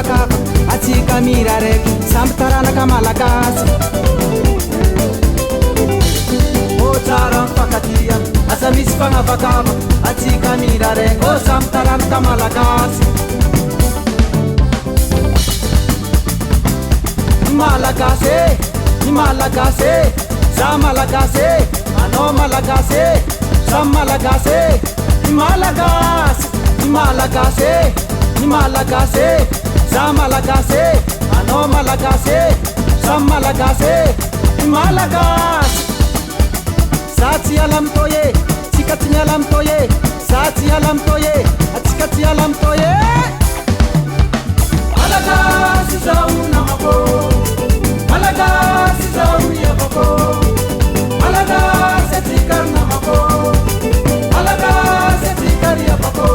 fanavakava atsika mira raiky samby taranaka malagasy ô tsara mifakatia asa misy fanavakava atsika mira raiky ô samby taranaka malagasy malagasy ny malagasy za malagasy anao malagasy za malagasy ny malagasy ny malagasy ny malagasy za malagasy anao malagasy za malagasy ny malagasy za tsy ala amitoye tsika tsy miala amitoye za tsy ala amitoye atsika tsy ala amitoye malagasy zao namako malagasy zao iavako malagasy atsika namako malagasy atsika iavako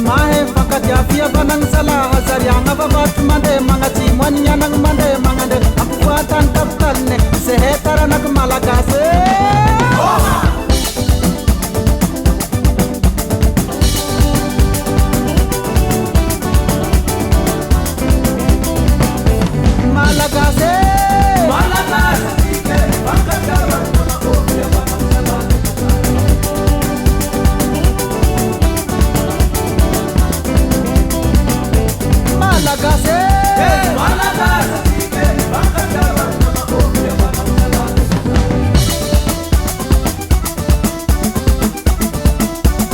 mahe fakatiafia vanang salah zarianga vavat mande mangati mwanya nang mande mangande apuatan kapkalne sehetara nak malagase malagase malagase ke bakatara Malagasy, Malagasy, Bakatara,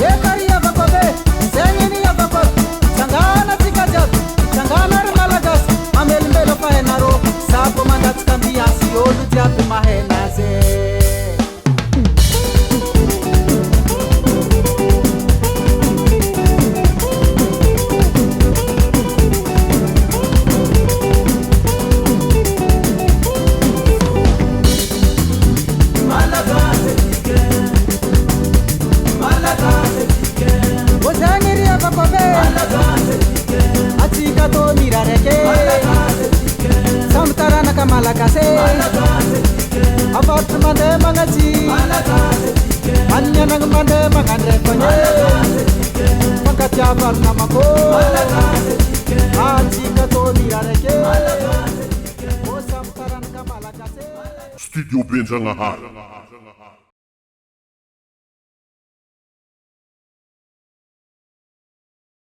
Ekaria Bakobe, Sengini Bakot, Sangana Tikajat, Sangana Malagasy, Amel Melo Pahenaro, Sapo Mandats Cambiasi, Odu Japu Mahenase. Malagasy, abat mande mangaji, anya nang mande mangandre konye, pangkat jabar namako, aji kato dirareke, osam taran ka Malagasy. Studio Benzangahara.